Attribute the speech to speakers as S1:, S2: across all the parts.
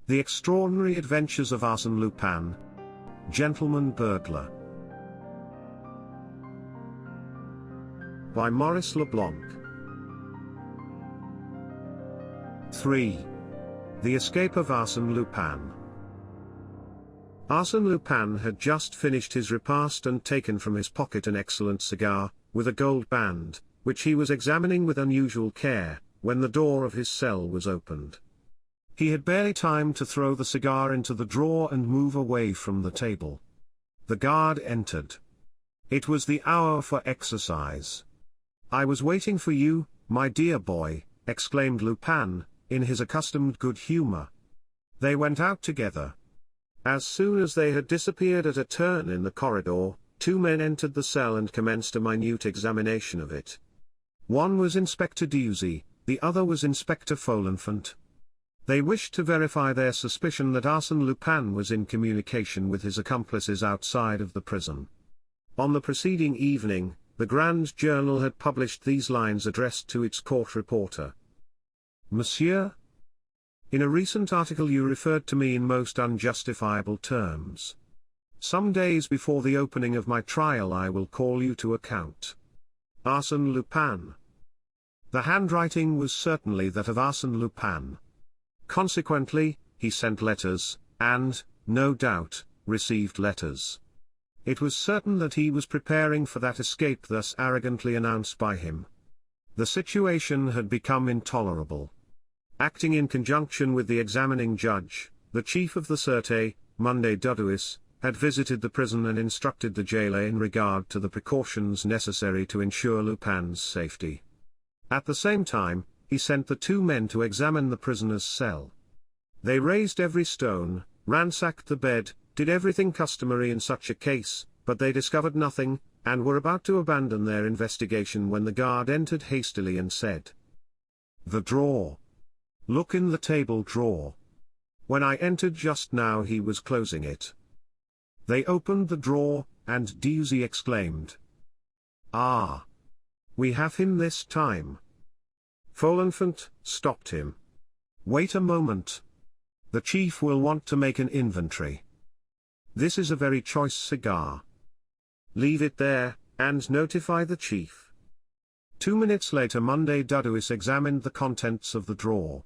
S1: The Extraordinary Adventures of Arsène Lupin, Gentleman-Burglar. By Maurice Leblanc. 3. The Escape of Arsène Lupin. Arsène Lupin had just finished his repast and taken from his pocket an excellent cigar, with a gold band, which he was examining with unusual care, when the door of his cell was opened. He had barely time to throw the cigar into the drawer and move away from the table. The guard entered. It was the hour for exercise. "I was waiting for you, my dear boy," exclaimed Lupin, in his accustomed good humor. They went out together. As soon as they had disappeared at a turn in the corridor, two men entered the cell and commenced a minute examination of it. One was Inspector Dieuzy, the other was Inspector Folenfant. They wished to verify their suspicion that Arsène Lupin was in communication with his accomplices outside of the prison. On the preceding evening, the Grand Journal had published these lines addressed to its court reporter. "Monsieur, in a recent article you referred to me in most unjustifiable terms. Some days before the opening of my trial I will call you to account. Arsène Lupin." The handwriting was certainly that of Arsène Lupin. Consequently, he sent letters, and, no doubt, received letters. It was certain that he was preparing for that escape thus arrogantly announced by him. The situation had become intolerable. Acting in conjunction with the examining judge, the chief of the Sûreté, Monday Dudouis, had visited the prison and instructed the jailer in regard to the precautions necessary to ensure Lupin's safety. At the same time, he sent the two men to examine the prisoner's cell. They raised every stone, ransacked the bed, did everything customary in such a case, but they discovered nothing, and were about to abandon their investigation when the guard entered hastily and said, "The drawer. Look in the table drawer." When I entered just now he was closing it. They opened the drawer, and Dieuzy exclaimed, "Ah! We have him this time." Folenfant stopped him. "Wait a moment. The chief will want to make an inventory. This is a very choice cigar. Leave it there, and notify the chief." 2 minutes later Monday Dudouis examined the contents of the drawer.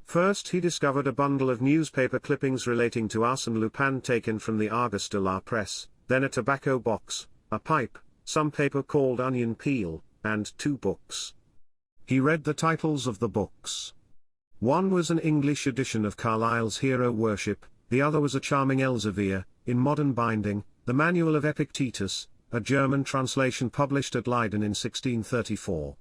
S1: First he discovered a bundle of newspaper clippings relating to Arsène Lupin taken from the Argus de la Presse, then a tobacco box, a pipe, some paper called onion peel, and 2 books. He read the titles of the books. One was an English edition of Carlyle's Hero Worship, the other was a charming Elzevir, in modern binding, the Manual of Epictetus, a German translation published at Leiden in 1634.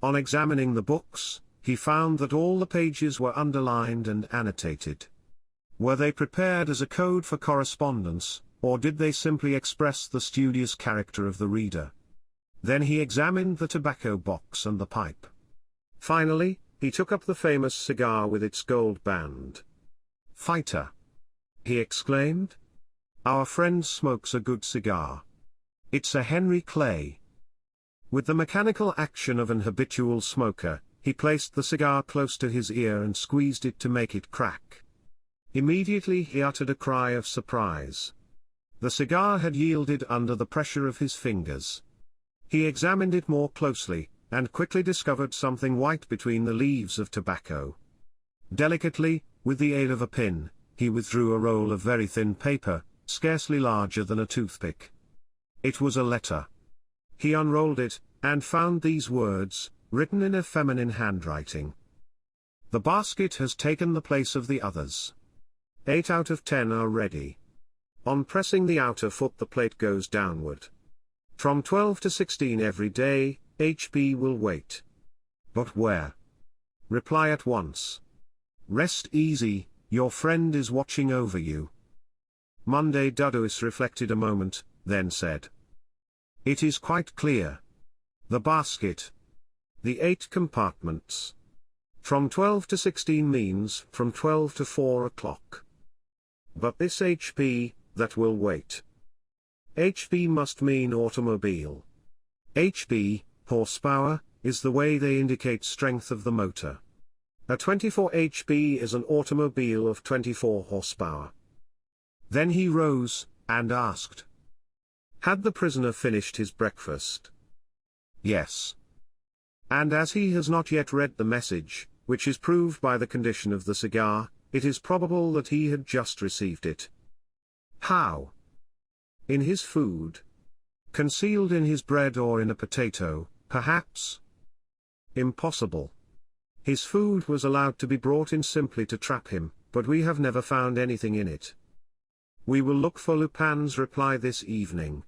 S1: On examining the books, he found that all the pages were underlined and annotated. Were they prepared as a code for correspondence, or did they simply express the studious character of the reader? Then he examined the tobacco box and the pipe. Finally, he took up the famous cigar with its gold band. "Fighter!" he exclaimed. "Our friend smokes a good cigar. It's a Henry Clay." With the mechanical action of an habitual smoker, he placed the cigar close to his ear and squeezed it to make it crack. Immediately he uttered a cry of surprise. The cigar had yielded under the pressure of his fingers. He examined it more closely, and quickly discovered something white between the leaves of tobacco. Delicately, with the aid of a pin, he withdrew a roll of very thin paper, scarcely larger than a toothpick. It was a letter. He unrolled it, and found these words, written in a feminine handwriting. "The basket has taken the place of the others. 8 out of 10 are ready. On pressing the outer foot the plate goes downward. From 12 to 16 every day, HB will wait. But where? Reply at once. Rest easy, your friend is watching over you." Monday Dudouis reflected a moment, then said, "It is quite clear. The basket. The 8 compartments. From 12 to 16 means from 12 to 4 o'clock. But this HP, that will wait. HP must mean automobile. HP, horsepower, is the way they indicate strength of the motor. A 24 HP is an automobile of 24 horsepower. Then he rose, and asked, had the prisoner finished his breakfast? Yes. And as he has not yet read the message, which is proved by the condition of the cigar, it is probable that he had just received it. How? In his food? Concealed in his bread or in a potato, perhaps? Impossible. His food was allowed to be brought in simply to trap him, but we have never found anything in it. We will look for Lupin's reply this evening.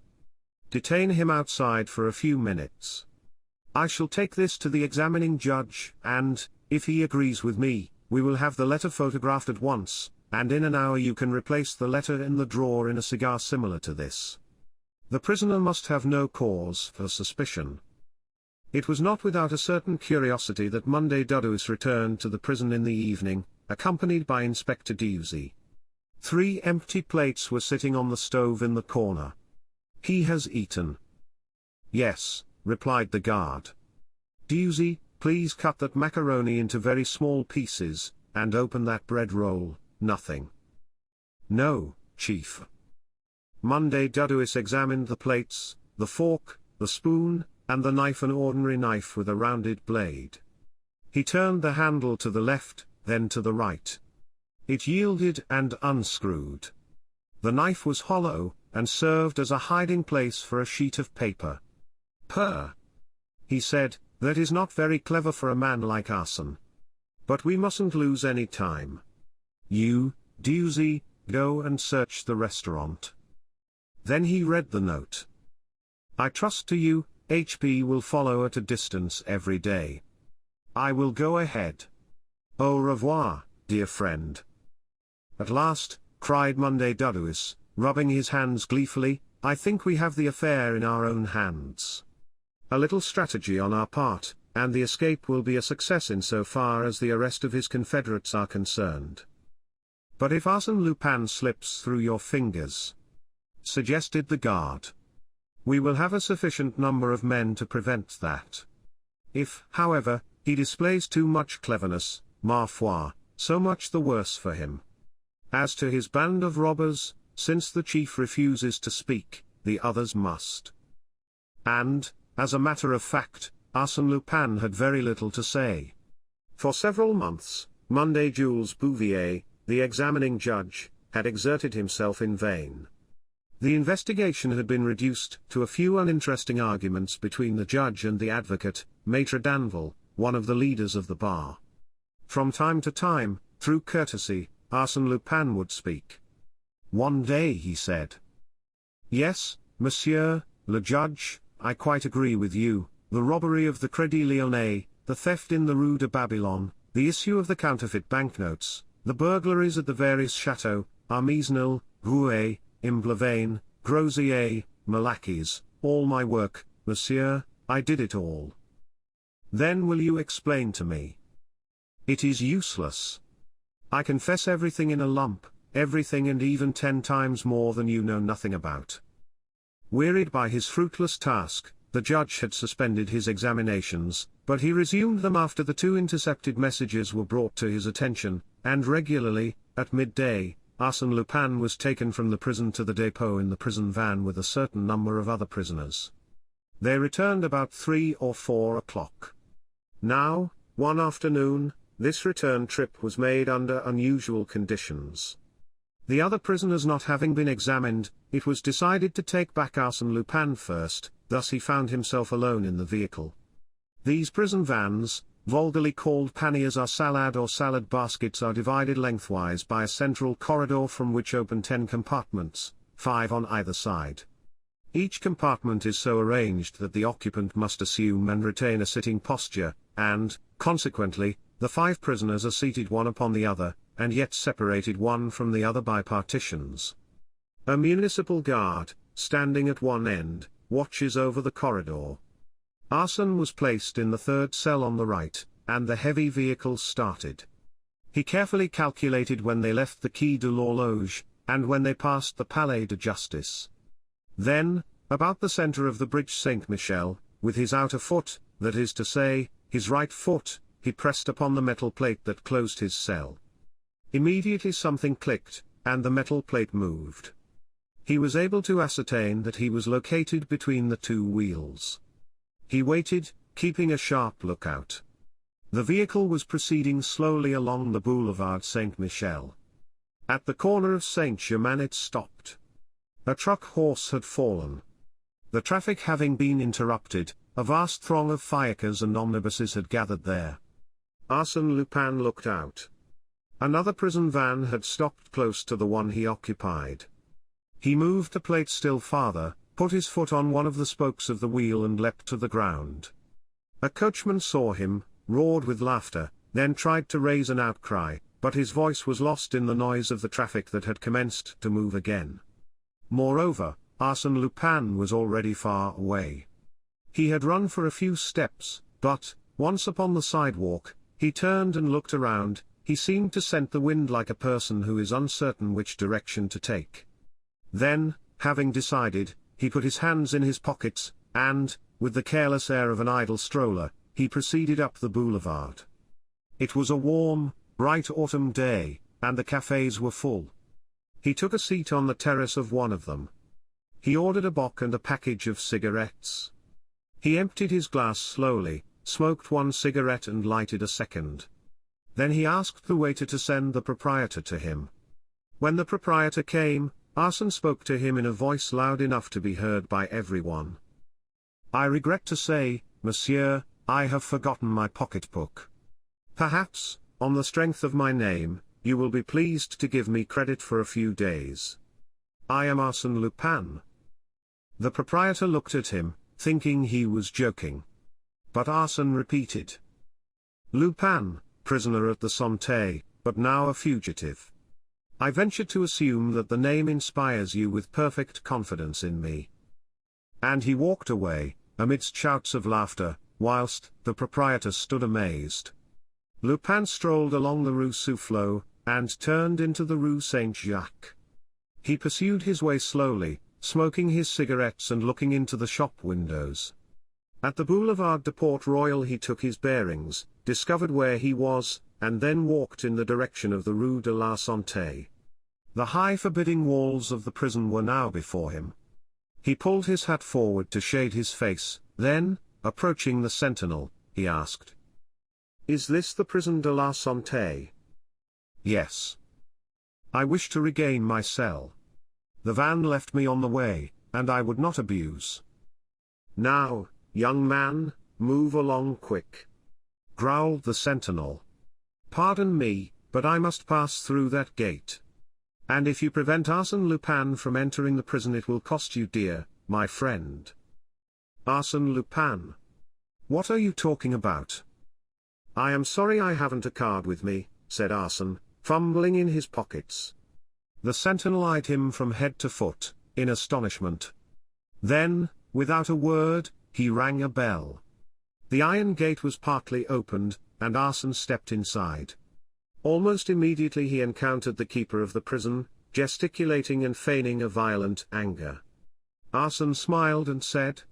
S1: Detain him outside for a few minutes. I shall take this to the examining judge, and, if he agrees with me, we will have the letter photographed at once, and in an hour you can replace the letter in the drawer in a cigar similar to this. The prisoner must have no cause for suspicion. It was not without a certain curiosity that Monday Duduis returned to the prison in the evening, accompanied by Inspector Dieuzy. 3 empty plates were sitting on the stove in the corner. He has eaten. Yes, replied the guard. Dieuzy, please cut that macaroni into very small pieces, and open that bread roll. Nothing. No, Chief. Monday Duduis examined the plates, the fork, the spoon, and the knife, an ordinary knife with a rounded blade. He turned the handle to the left, then to the right. It yielded and unscrewed. The knife was hollow, and served as a hiding place for a sheet of paper. He said, that is not very clever for a man like Arsène. But we mustn't lose any time. You, Dieuzy, go and search the restaurant. Then he read the note. I trust to you, HP will follow at a distance every day. I will go ahead. Au revoir, dear friend. At last, cried Monday Duduis, rubbing his hands gleefully, I think we have the affair in our own hands. A little strategy on our part, and the escape will be a success in so far as the arrest of his confederates are concerned. But if Arsène Lupin slips through your fingers, suggested the guard, we will have a sufficient number of men to prevent that. If, however, he displays too much cleverness, ma foi, so much the worse for him. As to his band of robbers, since the chief refuses to speak, the others must. And, as a matter of fact, Arsène Lupin had very little to say. For several months, Monday Jules Bouvier, the examining judge, had exerted himself in vain. The investigation had been reduced to a few uninteresting arguments between the judge and the advocate, Maître Danville, one of the leaders of the bar. From time to time, through courtesy, Arsène Lupin would speak. One day he said, Yes, monsieur, le judge, I quite agree with you, the robbery of the Crédit Lyonnais, the theft in the Rue de Babylone, the issue of the counterfeit banknotes, the burglaries at the various châteaux, Armesnil, Rouet, Imblevain, Grozier, Malaquis, all my work, monsieur, I did it all. Then will you explain to me? It is useless. I confess everything in a lump, everything and even 10 times more than you know nothing about. Wearied by his fruitless task, the judge had suspended his examinations, but he resumed them after the 2 intercepted messages were brought to his attention, and regularly, at midday, Arsène Lupin was taken from the prison to the dépôt in the prison van with a certain number of other prisoners. They returned about 3 or 4 o'clock. Now, one afternoon, this return trip was made under unusual conditions. The other prisoners not having been examined, it was decided to take back Arsène Lupin first, thus he found himself alone in the vehicle. These prison vans, vulgarly called panniers à salade or salad baskets, are divided lengthwise by a central corridor from which open 10 compartments, 5 on either side. Each compartment is so arranged that the occupant must assume and retain a sitting posture, and, consequently, the 5 prisoners are seated one upon the other, and yet separated one from the other by partitions. A municipal guard, standing at one end, watches over the corridor. Arsène was placed in the 3rd cell on the right, and the heavy vehicle started. He carefully calculated when they left the Quai de l'Horloge, and when they passed the Palais de Justice. Then, about the center of the bridge Saint-Michel, with his outer foot, that is to say, his right foot, he pressed upon the metal plate that closed his cell. Immediately something clicked, and the metal plate moved. He was able to ascertain that he was located between the two wheels. He waited, keeping a sharp lookout. The vehicle was proceeding slowly along the boulevard Saint-Michel. At the corner of Saint-Germain it stopped. A truck horse had fallen. The traffic having been interrupted, a vast throng of fiacres and omnibuses had gathered there. Arsène Lupin looked out. Another prison van had stopped close to the one he occupied. He moved the plate still farther, put his foot on one of the spokes of the wheel and leapt to the ground. A coachman saw him, roared with laughter, then tried to raise an outcry, but his voice was lost in the noise of the traffic that had commenced to move again. Moreover, Arsène Lupin was already far away. He had run for a few steps, but, once upon the sidewalk, he turned and looked around. He seemed to scent the wind like a person who is uncertain which direction to take. Then, having decided, he put his hands in his pockets, and, with the careless air of an idle stroller, he proceeded up the boulevard. It was a warm, bright autumn day, and the cafes were full. He took a seat on the terrace of one of them. He ordered a bock and a package of cigarettes. He emptied his glass slowly, smoked one cigarette and lighted a second. Then he asked the waiter to send the proprietor to him. When the proprietor came, Arsène spoke to him in a voice loud enough to be heard by everyone. "I regret to say, monsieur, I have forgotten my pocketbook. Perhaps, on the strength of my name, you will be pleased to give me credit for a few days. I am Arsène Lupin." The proprietor looked at him, thinking he was joking. But Arsène repeated. "Lupin, prisoner at the Santé, but now a fugitive. I venture to assume that the name inspires you with perfect confidence in me." And he walked away, amidst shouts of laughter, whilst the proprietor stood amazed. Lupin strolled along the Rue Soufflot, and turned into the Rue Saint-Jacques. He pursued his way slowly, smoking his cigarettes and looking into the shop windows. At the Boulevard de Port Royal he took his bearings, discovered where he was, and then walked in the direction of the Rue de la Santé. The high forbidding walls of the prison were now before him. He pulled his hat forward to shade his face, then, approaching the sentinel, he asked, "Is this the prison de la Santé?" "Yes. I wish to regain my cell. The van left me on the way, and I would not abuse." "Now, young man, move along quick," growled the sentinel. "Pardon me, but I must pass through that gate. And if you prevent Arsène Lupin from entering the prison it will cost you dear, my friend." "Arsène Lupin? What are you talking about?" "I am sorry I haven't a card with me," said Arsène, fumbling in his pockets. The sentinel eyed him from head to foot, in astonishment. Then, without a word, he rang a bell. The iron gate was partly opened, and Arsène stepped inside. Almost immediately he encountered the keeper of the prison, gesticulating and feigning a violent anger. Arsène smiled and said,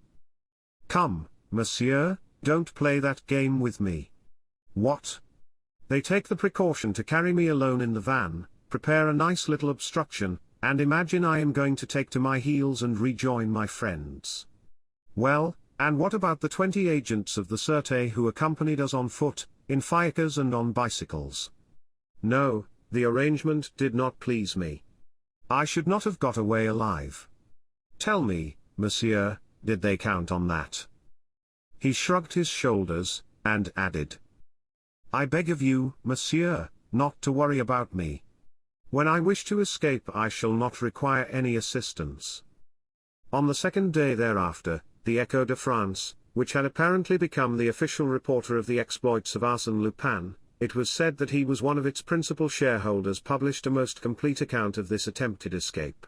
S1: "Come, monsieur, don't play that game with me." "What? They take the precaution to carry me alone in the van, prepare a nice little obstruction, and imagine I am going to take to my heels and rejoin my friends. Well, and what about the 20 agents of the Sûreté who accompanied us on foot, in fiacres and on bicycles? No, the arrangement did not please me. I should not have got away alive. Tell me, monsieur, did they count on that?" He shrugged his shoulders, and added, "I beg of you, monsieur, not to worry about me. When I wish to escape I shall not require any assistance." On the second day thereafter, the Echo de France, which had apparently become the official reporter of the exploits of Arsène Lupin, it was said that he was one of its principal shareholders, published a most complete account of this attempted escape.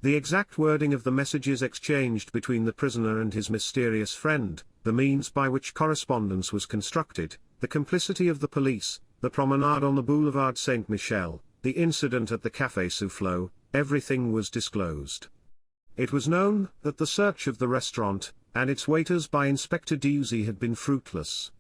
S1: The exact wording of the messages exchanged between the prisoner and his mysterious friend, the means by which correspondence was constructed, the complicity of the police, the promenade on the Boulevard Saint-Michel, the incident at the Café Soufflot, everything was disclosed. It was known that the search of the restaurant, and its waiters by Inspector Dieuzy had been fruitless.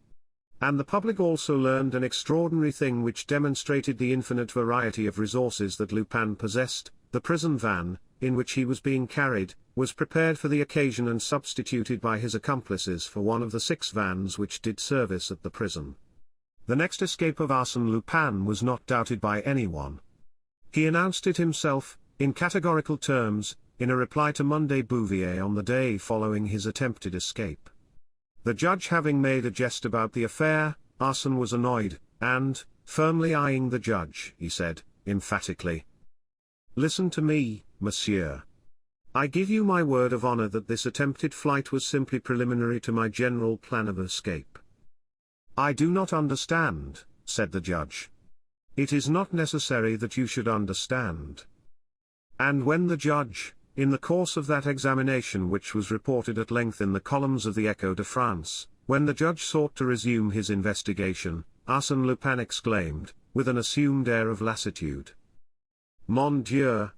S1: And the public also learned an extraordinary thing which demonstrated the infinite variety of resources that Lupin possessed. The prison van, in which he was being carried, was prepared for the occasion and substituted by his accomplices for one of the 6 vans which did service at the prison. The next escape of Arsène Lupin was not doubted by anyone. He announced it himself, in categorical terms, in a reply to Monday Bouvier on the day following his attempted escape. The judge having made a jest about the affair, Arsène was annoyed, and, firmly eyeing the judge, he said, emphatically, "Listen to me, monsieur. I give you my word of honor that this attempted flight was simply preliminary to my general plan of escape." "I do not understand," said the judge. "It is not necessary that you should understand." And when the judge, in the course of that examination which was reported at length in the columns of the Echo de France, when the judge sought to resume his investigation, Arsène Lupin exclaimed, with an assumed air of lassitude, mon Dieu,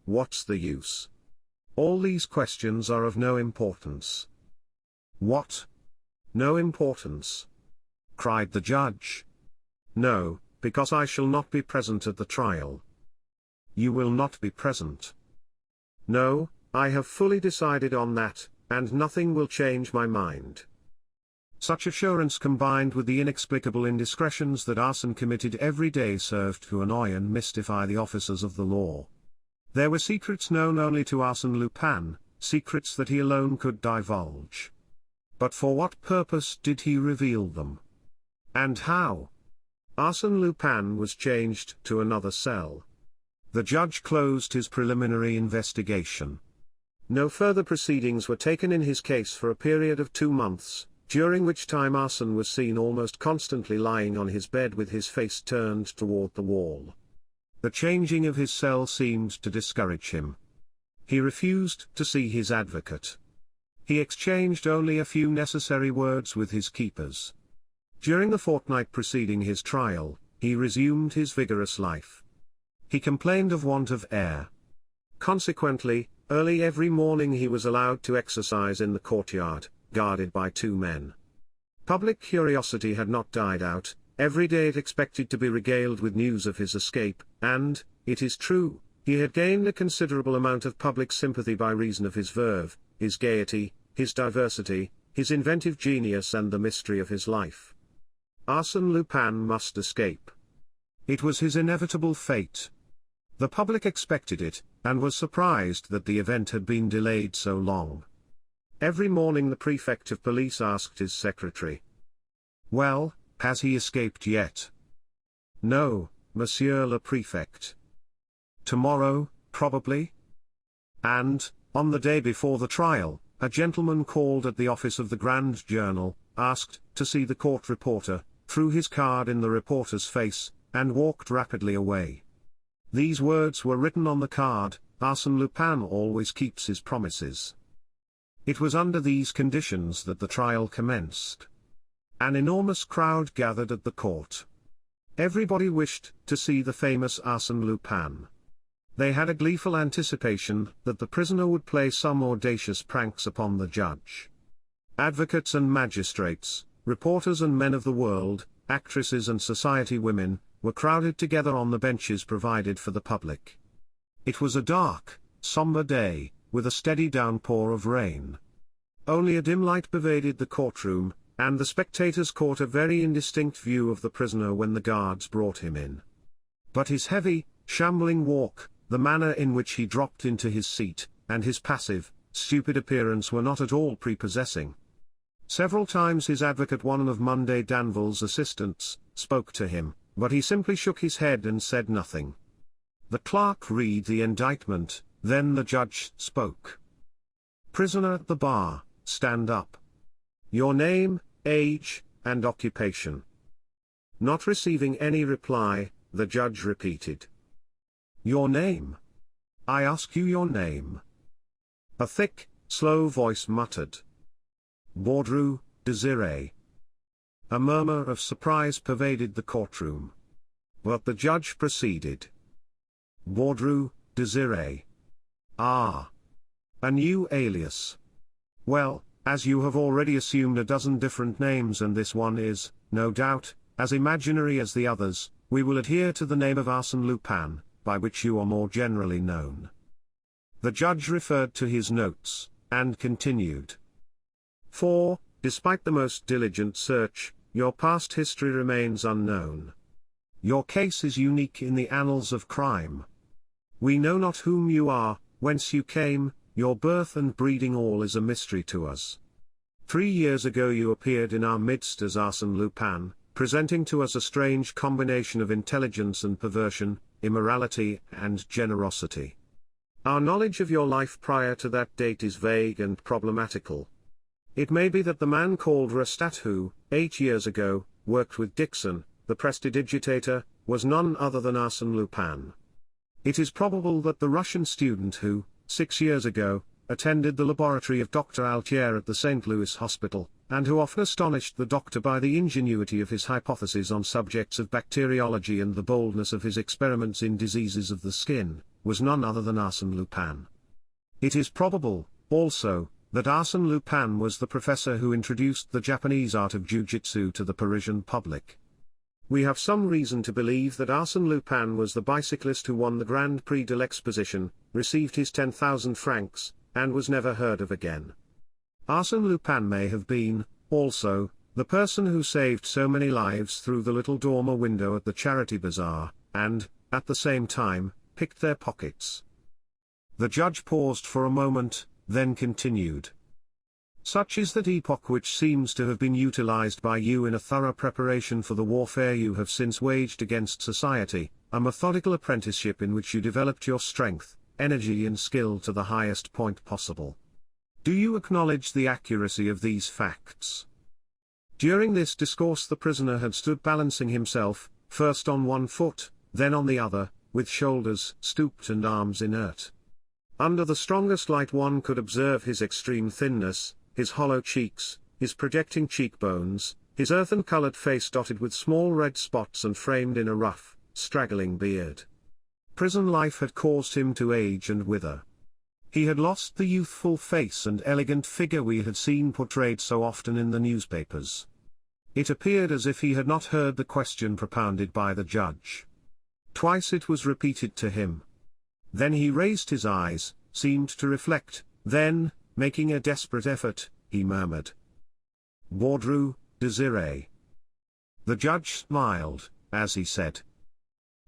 S1: what's the use? All these questions are of no importance." "What? No importance?" cried the judge. "No, because I shall not be present at the trial." "You will not be present?" "No, I have fully decided on that, and nothing will change my mind." Such assurance combined with the inexplicable indiscretions that Arsène committed every day served to annoy and mystify the officers of the law. There were secrets known only to Arsène Lupin, secrets that he alone could divulge. But for what purpose did he reveal them? And how? Arsène Lupin was changed to another cell. The judge closed his preliminary investigation. No further proceedings were taken in his case for a period of 2 months, during which time Arsène was seen almost constantly lying on his bed with his face turned toward the wall. The changing of his cell seemed to discourage him. He refused to see his advocate. He exchanged only a few necessary words with his keepers. During the fortnight preceding his trial, he resumed his vigorous life. He complained of want of air. Consequently, early every morning he was allowed to exercise in the courtyard, guarded by 2 men. Public curiosity had not died out. Every day it expected to be regaled with news of his escape, and, it is true, he had gained a considerable amount of public sympathy by reason of his verve, his gaiety, his diversity, his inventive genius and the mystery of his life. Arsène Lupin must escape. It was his inevitable fate. The public expected it, and was surprised that the event had been delayed so long. Every morning the prefect of police asked his secretary, "Well, has he escaped yet?" "No, monsieur le préfect." "Tomorrow, probably?" And, on the day before the trial, a gentleman called at the office of the Grand Journal, asked to see the court reporter, threw his card in the reporter's face, and walked rapidly away. These words were written on the card: "Arsène Lupin always keeps his promises." It was under these conditions that the trial commenced. An enormous crowd gathered at the court. Everybody wished to see the famous Arsène Lupin. They had a gleeful anticipation that the prisoner would play some audacious pranks upon the judge. Advocates and magistrates, reporters and men of the world, actresses and society women, were crowded together on the benches provided for the public. It was a dark, somber day, with a steady downpour of rain. Only a dim light pervaded the courtroom, and the spectators caught a very indistinct view of the prisoner when the guards brought him in. But his heavy, shambling walk, the manner in which he dropped into his seat, and his passive, stupid appearance were not at all prepossessing. Several times his advocate, one of Monday Danville's assistants, spoke to him, but he simply shook his head and said nothing. The clerk read the indictment, then the judge spoke. "Prisoner at the bar, stand up. Your name, age, and occupation." Not receiving any reply, the judge repeated, "Your name? I ask you your name." A thick, slow voice muttered, "Baudru, Désiré." A murmur of surprise pervaded the courtroom. But the judge proceeded. "Baudru, Désiré. Ah! A new alias. Well, as you have already assumed a dozen different names and this one is, no doubt, as imaginary as the others, we will adhere to the name of Arsène Lupin, by which you are more generally known." The judge referred to his notes, and continued. 4. Despite the most diligent search, your past history remains unknown. Your case is unique in the annals of crime. We know not whom you are, whence you came, your birth and breeding, all is a mystery to us. 3 years ago you appeared in our midst as Arsène Lupin, presenting to us a strange combination of intelligence and perversion, immorality and generosity. Our knowledge of your life prior to that date is vague and problematical. It may be that the man called Restat who, 8 years ago, worked with Dixon, the prestidigitator, was none other than Arsène Lupin. It is probable that the Russian student who, 6 years ago, attended the laboratory of Dr. Altier at the St. Louis Hospital, and who often astonished the doctor by the ingenuity of his hypotheses on subjects of bacteriology and the boldness of his experiments in diseases of the skin, was none other than Arsène Lupin. It is probable, also, that Arsène Lupin was the professor who introduced the Japanese art of jiu-jitsu to the Parisian public. We have some reason to believe that Arsène Lupin was the bicyclist who won the Grand Prix de l'Exposition, received his 10,000 francs, and was never heard of again. Arsène Lupin may have been, also, the person who saved so many lives through the little dormer window at the charity bazaar, and, at the same time, picked their pockets. The judge paused for a moment, then continued. Such is that epoch which seems to have been utilized by you in a thorough preparation for the warfare you have since waged against society, a methodical apprenticeship in which you developed your strength, energy and skill to the highest point possible. Do you acknowledge the accuracy of these facts? During this discourse the prisoner had stood balancing himself, first on one foot, then on the other, with shoulders stooped and arms inert. Under the strongest light one could observe his extreme thinness, his hollow cheeks, his projecting cheekbones, his earthen-colored face dotted with small red spots and framed in a rough, straggling beard. Prison life had caused him to age and wither. He had lost the youthful face and elegant figure we had seen portrayed so often in the newspapers. It appeared as if he had not heard the question propounded by the judge. Twice it was repeated to him. Then he raised his eyes, seemed to reflect, then, making a desperate effort, he murmured, "Baudru, Désiré." The judge smiled, as he said,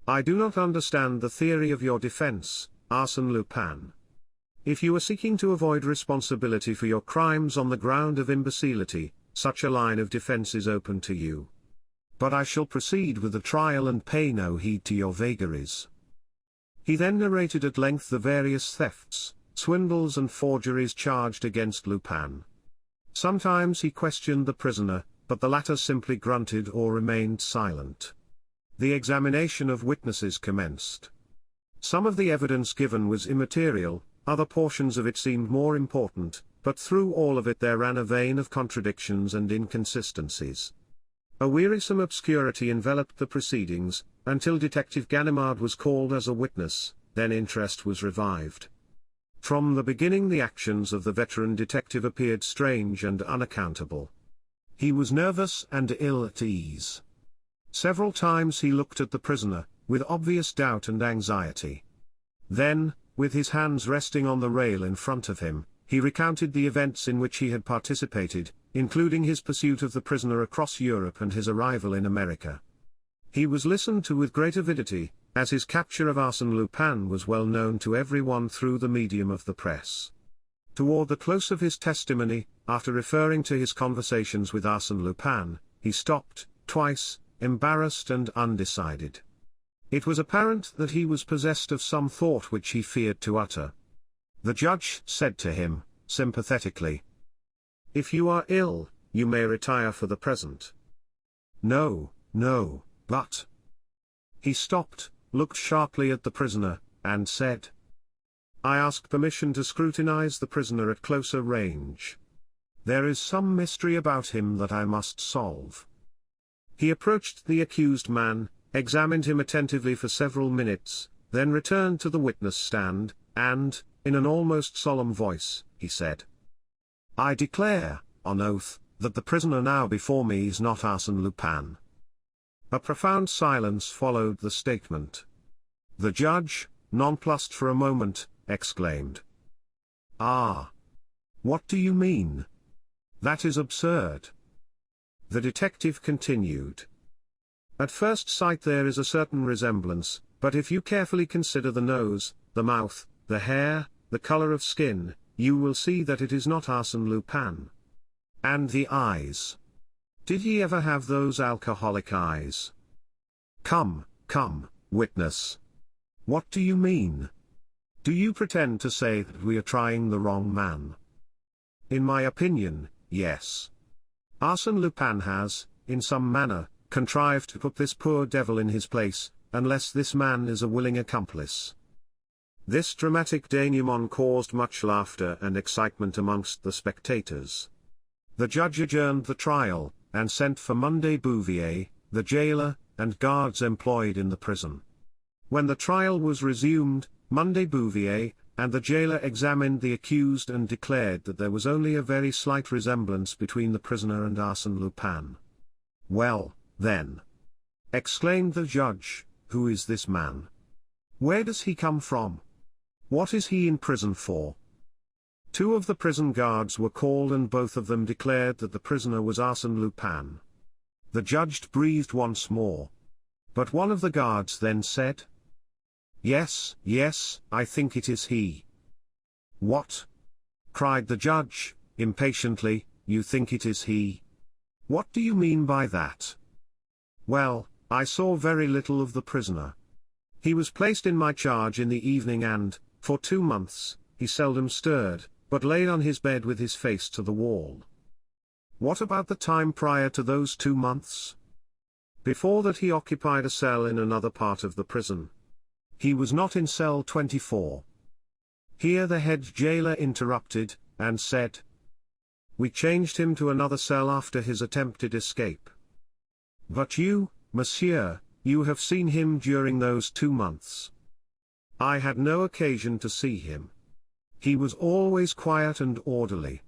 S1: "I do not understand the theory of your defense, Arsène Lupin. If you are seeking to avoid responsibility for your crimes on the ground of imbecility, such a line of defense is open to you. But I shall proceed with the trial and pay no heed to your vagaries." He then narrated at length the various thefts, swindles and forgeries charged against Lupin. Sometimes he questioned the prisoner, but the latter simply grunted or remained silent. The examination of witnesses commenced. Some of the evidence given was immaterial, other portions of it seemed more important, but through all of it there ran a vein of contradictions and inconsistencies. A wearisome obscurity enveloped the proceedings, until Detective Ganimard was called as a witness, then interest was revived. From the beginning the actions of the veteran detective appeared strange and unaccountable. He was nervous and ill at ease. Several times he looked at the prisoner, with obvious doubt and anxiety. Then, with his hands resting on the rail in front of him, he recounted the events in which he had participated, including his pursuit of the prisoner across Europe and his arrival in America. He was listened to with great avidity, as his capture of Arsène Lupin was well known to everyone through the medium of the press. Toward the close of his testimony, after referring to his conversations with Arsène Lupin, he stopped, twice, embarrassed and undecided. It was apparent that he was possessed of some thought which he feared to utter. The judge said to him, sympathetically, "If you are ill, you may retire for the present." "No, no, but..." He stopped, looked sharply at the prisoner, and said, "I ask permission to scrutinize the prisoner at closer range. There is some mystery about him that I must solve." He approached the accused man, examined him attentively for several minutes, then returned to the witness stand, and, in an almost solemn voice, he said, I declare, on oath, that the prisoner now before me is not Arsène Lupin." A profound silence followed the statement. The judge, nonplussed for a moment, exclaimed, "Ah! What do you mean? That is absurd." The detective continued. "At first sight there is a certain resemblance, but if you carefully consider the nose, the mouth, the hair, the color of skin, you will see that it is not Arsène Lupin. And the eyes. Did he ever have those alcoholic eyes? Come, witness. What do you mean? Do you pretend to say that we are trying the wrong man? In my opinion, yes. Arsène Lupin has, in some manner, contrived to put this poor devil in his place, unless this man is a willing accomplice." This dramatic denouement caused much laughter and excitement amongst the spectators. The judge adjourned the trial, and sent for Monday Bouvier, the jailer, and guards employed in the prison. When the trial was resumed, Monday Bouvier and the jailer examined the accused and declared that there was only a very slight resemblance between the prisoner and Arsène Lupin. "Well, then," exclaimed the judge, "who is this man? Where does he come from? What is he in prison for?" Two of the prison guards were called and both of them declared that the prisoner was Arsène Lupin. The judge breathed once more. But one of the guards then said, Yes, I think it is he." "What?" cried the judge, impatiently, "you think it is he? What do you mean by that?" "Well, I saw very little of the prisoner. He was placed in my charge in the evening and, for 2 months, he seldom stirred, but lay on his bed with his face to the wall." "What about the time prior to those 2 months?" "Before that he occupied a cell in another part of the prison. He was not in cell 24. Here the head jailer interrupted, and said, "We changed him to another cell after his attempted escape." "But you, monsieur, you have seen him during those 2 months." "I had no occasion to see him. He was always quiet and orderly."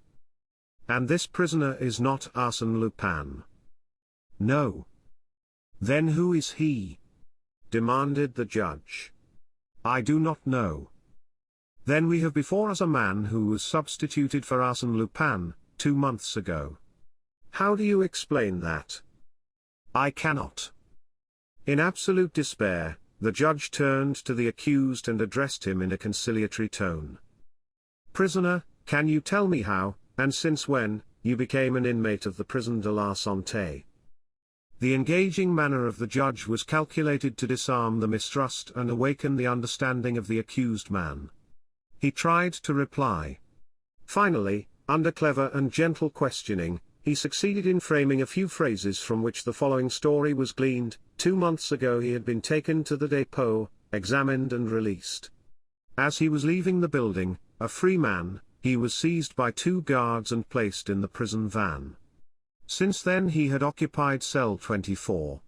S1: "And this prisoner is not Arsène Lupin?" "No." "Then who is he?" demanded the judge. "I do not know." "Then we have before us a man who was substituted for Arsène Lupin, 2 months ago. How do you explain that?" "I cannot." In absolute despair, the judge turned to the accused and addressed him in a conciliatory tone. "Prisoner, can you tell me how, and since when, you became an inmate of the prison de la Santé?" The engaging manner of the judge was calculated to disarm the mistrust and awaken the understanding of the accused man. He tried to reply. Finally, under clever and gentle questioning, he succeeded in framing a few phrases from which the following story was gleaned. 2 months ago he had been taken to the dépôt, examined and released. As he was leaving the building, a free man, he was seized by 2 guards and placed in the prison van. Since then he had occupied cell 24.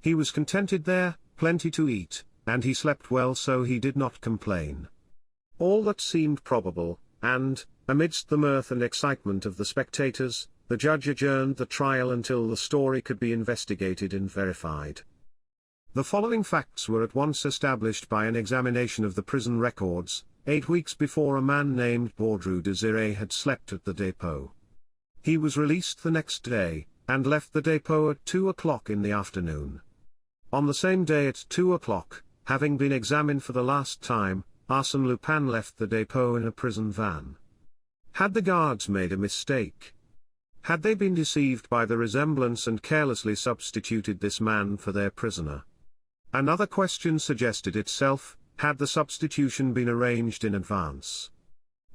S1: He was contented there, plenty to eat, and he slept well, so he did not complain. All that seemed probable, and, amidst the mirth and excitement of the spectators, the judge adjourned the trial until the story could be investigated and verified. The following facts were at once established by an examination of the prison records. 8 weeks before, a man named Baudru Désiré had slept at the dépôt. He was released the next day, and left the dépôt at 2 o'clock in the afternoon. On the same day at 2 o'clock, having been examined for the last time, Arsène Lupin left the dépôt in a prison van. Had the guards made a mistake? Had they been deceived by the resemblance and carelessly substituted this man for their prisoner? Another question suggested itself: had the substitution been arranged in advance?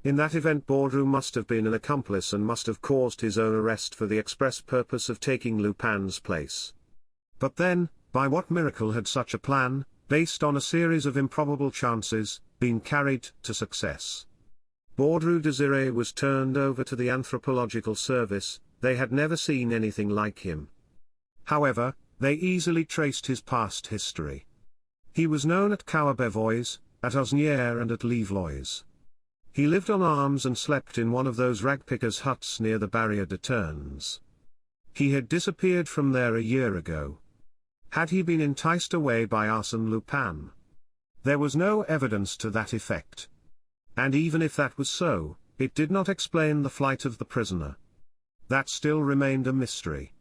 S1: In that event Baudru must have been an accomplice and must have caused his own arrest for the express purpose of taking Lupin's place. But then, by what miracle had such a plan, based on a series of improbable chances, been carried to success? Baudru Désiré was turned over to the anthropological service. They had never seen anything like him. However, they easily traced his past history. He was known at Courbevoie, at Osnières and at Livlois. He lived on alms and slept in one of those ragpickers' huts near the barrier de Turns. He had disappeared from there a year ago. Had he been enticed away by Arsène Lupin? There was no evidence to that effect. And even if that was so, it did not explain the flight of the prisoner. That still remained a mystery.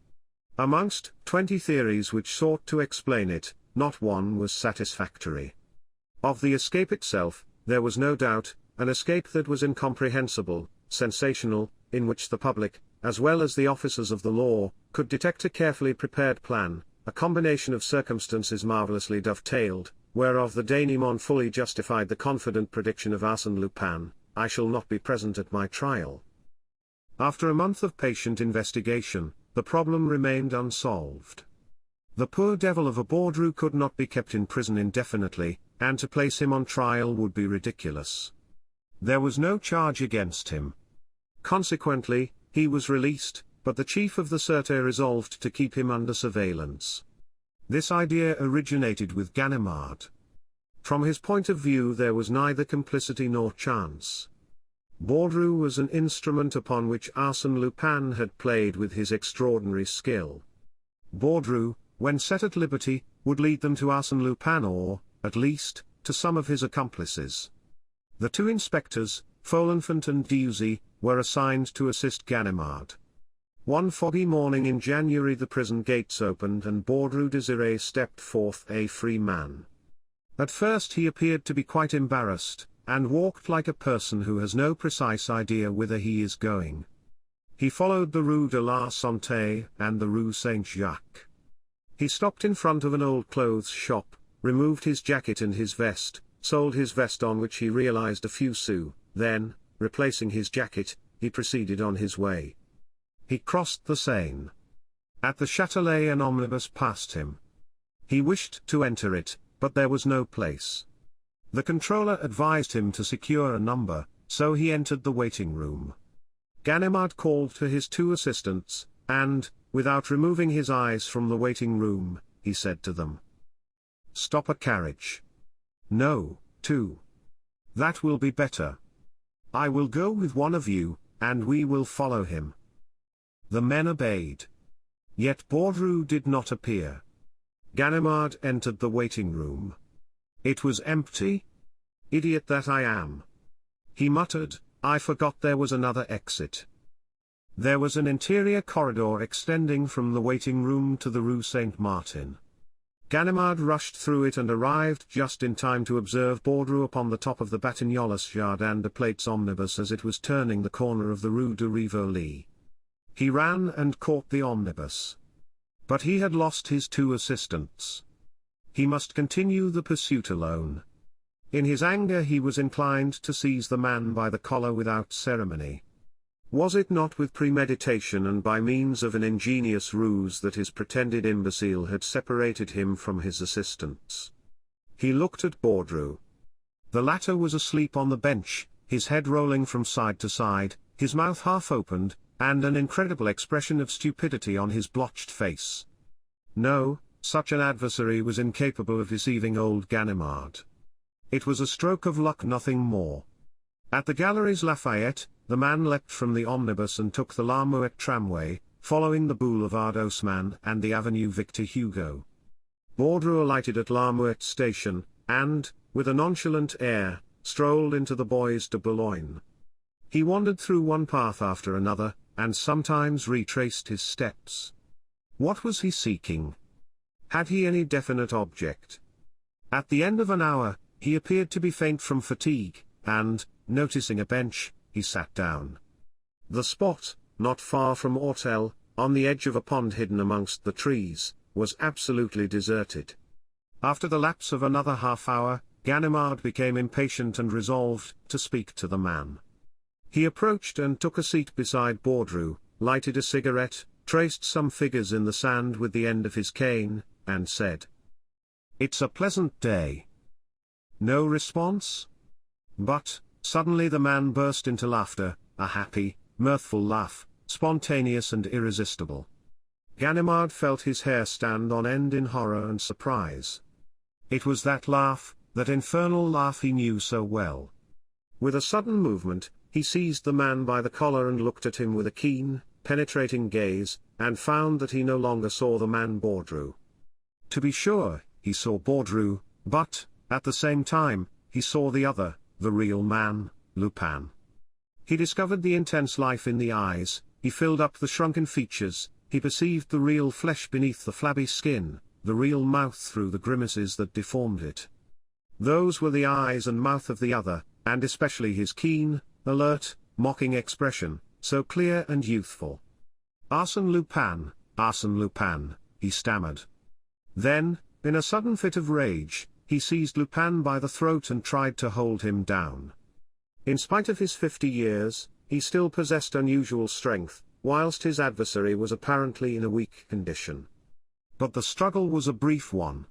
S1: Amongst 20 theories which sought to explain it, not one was satisfactory. Of the escape itself, there was no doubt, an escape that was incomprehensible, sensational, in which the public, as well as the officers of the law, could detect a carefully prepared plan, a combination of circumstances marvelously dovetailed, whereof the dénouement fully justified the confident prediction of Arsène Lupin, "I shall not be present at my trial." After a month of patient investigation, the problem remained unsolved. The poor devil of a Baudru could not be kept in prison indefinitely, and to place him on trial would be ridiculous. There was no charge against him. Consequently, he was released, but the chief of the Sûreté resolved to keep him under surveillance. This idea originated with Ganimard. From his point of view there was neither complicity nor chance. Baudru was an instrument upon which Arsène Lupin had played with his extraordinary skill. Baudru, when set at liberty, would lead them to Arsène Lupin or, at least, to some of his accomplices. The two inspectors, Folenfant and Dieuzy, were assigned to assist Ganimard. One foggy morning in January the prison gates opened and Baudru Désiré stepped forth a free man. At first he appeared to be quite embarrassed, and walked like a person who has no precise idea whither he is going. He followed the Rue de la Santé and the Rue Saint-Jacques. He stopped in front of an old clothes shop, removed his jacket and his vest, sold his vest on which he realized a few sous, then, replacing his jacket, he proceeded on his way. He crossed the Seine. At the Châtelet an omnibus passed him. He wished to enter it, but there was no place. The controller advised him to secure a number, so he entered the waiting room. Ganimard called to his two assistants, and, without removing his eyes from the waiting room, he said to them, "Stop a carriage. No, two. That will be better. I will go with one of you, and we will follow him." The men obeyed. Yet Baudru did not appear. Ganimard entered the waiting room. It was empty. "Idiot that I am," he muttered, "I forgot there was another exit." There was an interior corridor extending from the waiting room to the Rue Saint-Martin. Ganimard rushed through it and arrived just in time to observe Baudru upon the top of the Batignolles Jardin des Plates omnibus as it was turning the corner of the Rue de Rivoli. He ran and caught the omnibus. But he had lost his two assistants. He must continue the pursuit alone. In his anger he was inclined to seize the man by the collar without ceremony. Was it not with premeditation and by means of an ingenious ruse that his pretended imbecile had separated him from his assistants? He looked at Baudru. The latter was asleep on the bench, his head rolling from side to side, his mouth half opened, and an incredible expression of stupidity on his blotched face. No, such an adversary was incapable of deceiving old Ganimard. It was a stroke of luck, nothing more. At the Galeries Lafayette, the man leapt from the omnibus and took the La Muette tramway, following the Boulevard Haussmann and the Avenue Victor Hugo. Baudru alighted at La Muette station, and, with a nonchalant air, strolled into the Bois de Boulogne. He wandered through one path after another, and sometimes retraced his steps. What was he seeking? Had he any definite object? At the end of an hour, he appeared to be faint from fatigue, and, noticing a bench, he sat down. The spot, not far from Hortel, on the edge of a pond hidden amongst the trees, was absolutely deserted. After the lapse of another half-hour, Ganimard became impatient and resolved to speak to the man. He approached and took a seat beside Baudru, lighted a cigarette, traced some figures in the sand with the end of his cane, and said, "It's a pleasant day." No response? But, suddenly the man burst into laughter, a happy, mirthful laugh, spontaneous and irresistible. Ganimard felt his hair stand on end in horror and surprise. It was that laugh, that infernal laugh he knew so well. With a sudden movement, he seized the man by the collar and looked at him with a keen, penetrating gaze, and found that he no longer saw the man Baudru. To be sure, he saw Baudru, but, at the same time, he saw the other, the real man, Lupin. He discovered the intense life in the eyes, he filled up the shrunken features, he perceived the real flesh beneath the flabby skin, the real mouth through the grimaces that deformed it. Those were the eyes and mouth of the other, and especially his keen, alert, mocking expression, so clear and youthful. "Arsène Lupin, Arsène Lupin," he stammered. Then, in a sudden fit of rage, he seized Lupin by the throat and tried to hold him down. In spite of his 50 years, he still possessed unusual strength, whilst his adversary was apparently in a weak condition. But the struggle was a brief one.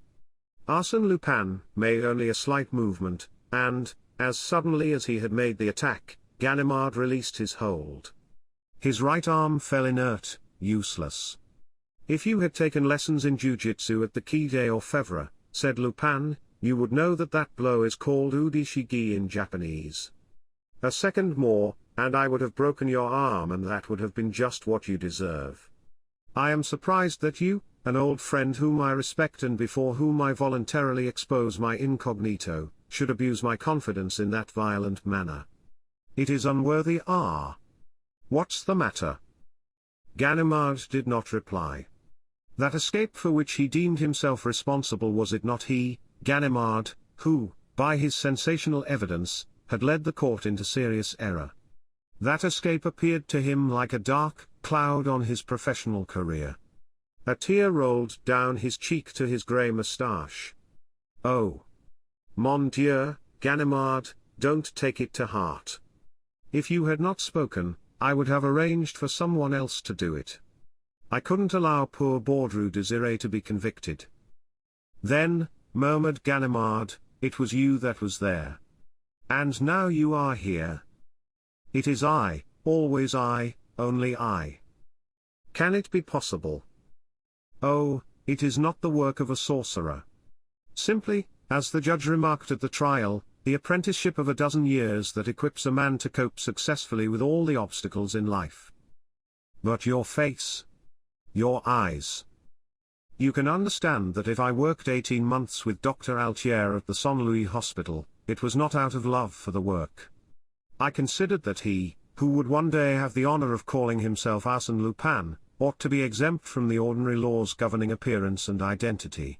S1: Arsène Lupin made only a slight movement, and, as suddenly as he had made the attack, Ganimard released his hold. His right arm fell inert, useless. "If you had taken lessons in jiu-jitsu at the Quai des Orfèvres," said Lupin, "you would know that that blow is called udishigi in Japanese. A second more, and I would have broken your arm, and that would have been just what you deserve. I am surprised that you, an old friend whom I respect and before whom I voluntarily expose my incognito, should abuse my confidence in that violent manner. It is unworthy. What's the matter?" Ganimard did not reply. That escape for which he deemed himself responsible, was it not he, Ganimard, who, by his sensational evidence, had led the court into serious error? That escape appeared to him like a dark cloud on his professional career. A tear rolled down his cheek to his grey moustache. "Oh! Mon Dieu, Ganimard, don't take it to heart. If you had not spoken, I would have arranged for someone else to do it. I couldn't allow poor Baudru Désiré to be convicted." "Then," murmured Ganimard, "it was you that was there. And now you are here. It is I, always I, only I. Can it be possible? Oh, it is not the work of a sorcerer. Simply, as the judge remarked at the trial, the apprenticeship of a dozen years that equips a man to cope successfully with all the obstacles in life. But your face, your eyes. You can understand that if I worked 18 months with Dr. Altier at the Saint Louis Hospital, it was not out of love for the work. I considered that he, who would one day have the honor of calling himself Arsène Lupin, ought to be exempt from the ordinary laws governing appearance and identity.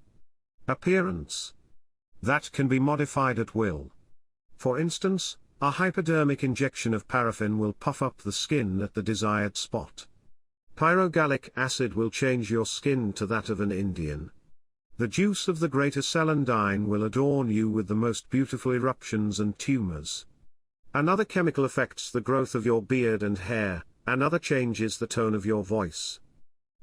S1: Appearance. That can be modified at will. For instance, a hypodermic injection of paraffin will puff up the skin at the desired spot. Pyrogallic acid will change your skin to that of an Indian. The juice of the greater celandine will adorn you with the most beautiful eruptions and tumors. Another chemical affects the growth of your beard and hair, another changes the tone of your voice.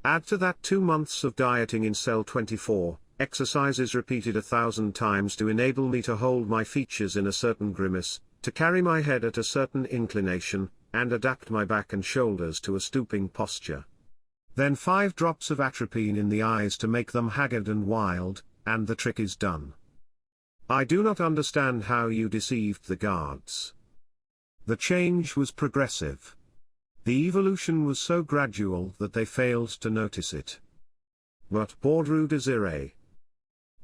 S1: Add to that 2 months of dieting in cell 24, exercises repeated 1,000 times to enable me to hold my features in a certain grimace, to carry my head at a certain inclination, and adapt my back and shoulders to a stooping posture. Then 5 drops of atropine in the eyes to make them haggard and wild, and the trick is done. I do not understand how you deceived the guards. The change was progressive. The evolution was so gradual that they failed to notice it. But Baudru Désiré.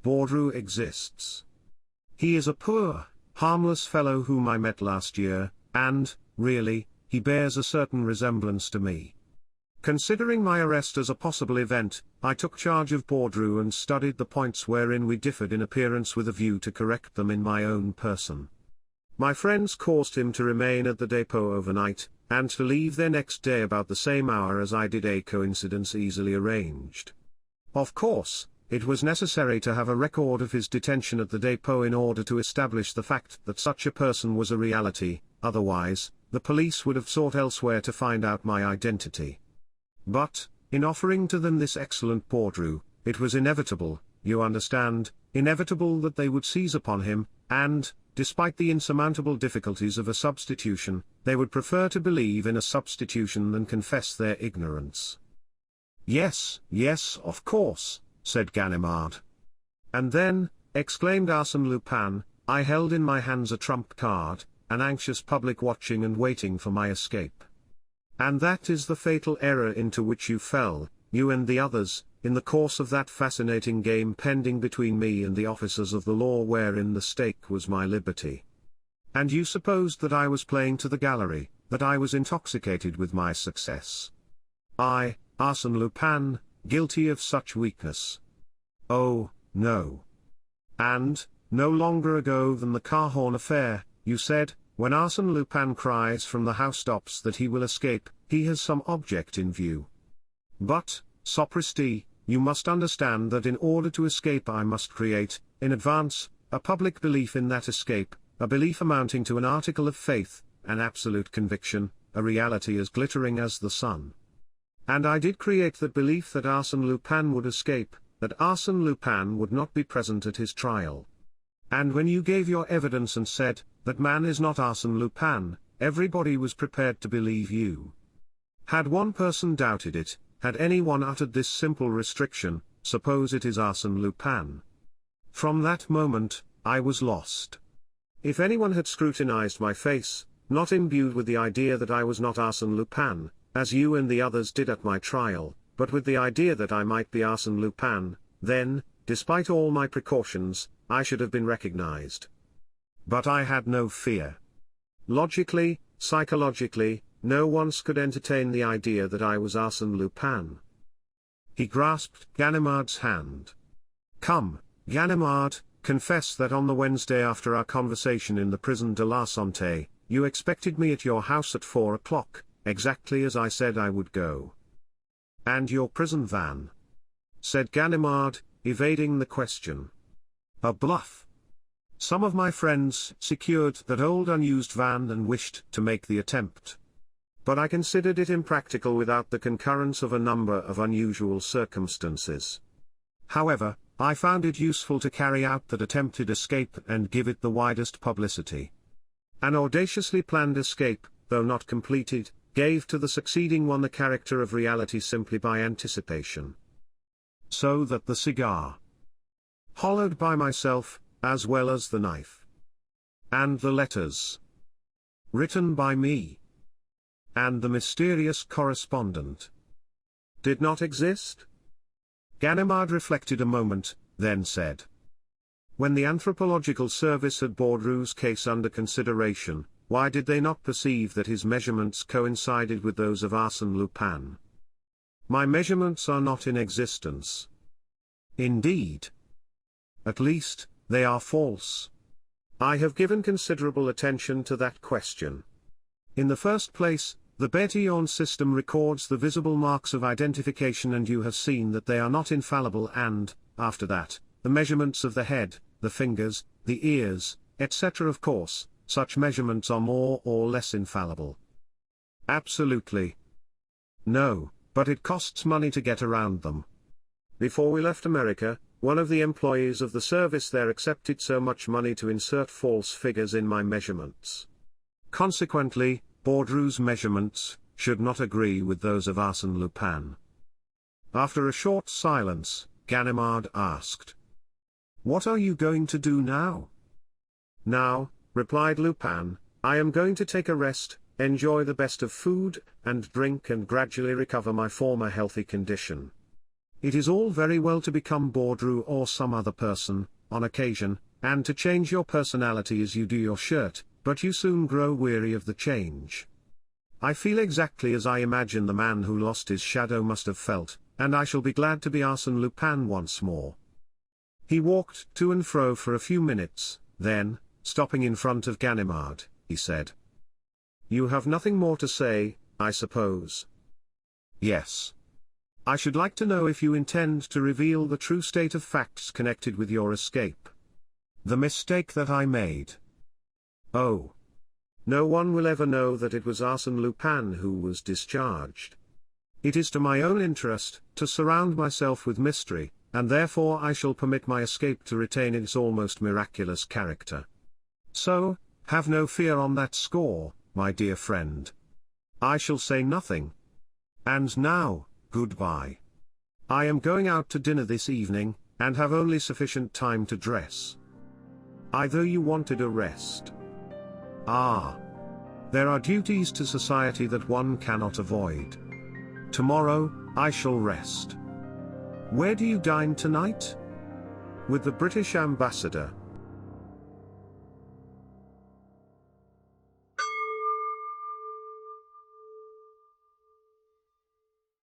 S1: Baudru exists. He is a poor, harmless fellow whom I met last year, and, really, he bears a certain resemblance to me. Considering my arrest as a possible event, I took charge of Baudru and studied the points wherein we differed in appearance with a view to correct them in my own person. My friends caused him to remain at the dépôt overnight, and to leave there next day about the same hour as I did, a coincidence easily arranged. Of course, it was necessary to have a record of his detention at the dépôt in order to establish the fact that such a person was a reality, otherwise, the police would have sought elsewhere to find out my identity. But, in offering to them this excellent Baudru, it was inevitable, you understand, inevitable that they would seize upon him, and, despite the insurmountable difficulties of a substitution, they would prefer to believe in a substitution than confess their ignorance. Yes, of course, said Ganimard. And then, exclaimed Arsène Lupin, I held in my hands a trump card, an anxious public watching and waiting for my escape. And that is the fatal error into which you fell, you and the others, in the course of that fascinating game pending between me and the officers of the law wherein the stake was my liberty. And you supposed that I was playing to the gallery, that I was intoxicated with my success. I, Arsène Lupin, guilty of such weakness. Oh, no. And, no longer ago than the car horn affair, you said, when Arsène Lupin cries from the housetops that he will escape, he has some object in view. But, sapristi, you must understand that in order to escape I must create, in advance, a public belief in that escape, a belief amounting to an article of faith, an absolute conviction, a reality as glittering as the sun. And I did create that belief that Arsène Lupin would escape, that Arsène Lupin would not be present at his trial. And when you gave your evidence and said, that man is not Arsène Lupin, everybody was prepared to believe you. Had one person doubted it, had anyone uttered this simple restriction, suppose it is Arsène Lupin. From that moment, I was lost. If anyone had scrutinized my face, not imbued with the idea that I was not Arsène Lupin, as you and the others did at my trial, but with the idea that I might be Arsène Lupin, then, despite all my precautions, I should have been recognized. But I had no fear. Logically, psychologically, no one could entertain the idea that I was Arsène Lupin. He grasped Ganimard's hand. Come, Ganimard, confess that on the Wednesday after our conversation in the prison de la Santé, you expected me at your house at 4 o'clock, exactly as I said I would go. And your prison van? Said Ganimard, evading the question. A bluff. Some of my friends secured that old unused van and wished to make the attempt. But I considered it impractical without the concurrence of a number of unusual circumstances. However, I found it useful to carry out that attempted escape and give it the widest publicity. An audaciously planned escape, though not completed, gave to the succeeding one the character of reality simply by anticipation. So that the cigar, hollowed by myself, as well as the knife, and the letters, written by me, and the mysterious correspondent, did not exist? Ganimard reflected a moment, then said. When the Anthropological Service had Baudru's case under consideration, why did they not perceive that his measurements coincided with those of Arsène Lupin? My measurements are not in existence. Indeed. At least, they are false. I have given considerable attention to that question. In the first place, the Bertillon system records the visible marks of identification and you have seen that they are not infallible and, after that, the measurements of the head, the fingers, the ears, etc. Of course, such measurements are more or less infallible. Absolutely. No, but it costs money to get around them. Before we left America, one of the employees of the service there accepted so much money to insert false figures in my measurements. Consequently, Baudru's measurements should not agree with those of Arsène Lupin. After a short silence, Ganimard asked, "What are you going to do now?" "Now," replied Lupin, "I am going to take a rest, enjoy the best of food and drink and gradually recover my former healthy condition. It is all very well to become Baudru or some other person, on occasion, and to change your personality as you do your shirt, but you soon grow weary of the change. I feel exactly as I imagine the man who lost his shadow must have felt, and I shall be glad to be Arsène Lupin once more." He walked to and fro for a few minutes, then, stopping in front of Ganimard, he said, "You have nothing more to say, I suppose?" "Yes. I should like to know if you intend to reveal the true state of facts connected with your escape. The mistake that I made." "Oh. No one will ever know that it was Arsène Lupin who was discharged. It is to my own interest to surround myself with mystery, and therefore I shall permit my escape to retain its almost miraculous character. So, have no fear on that score, my dear friend. I shall say nothing. And now, goodbye. I am going out to dinner this evening, and have only sufficient time to dress." "Either you wanted a rest." Ah. There are duties to society that one cannot avoid. Tomorrow, I shall rest. Where do you dine tonight? With the British ambassador.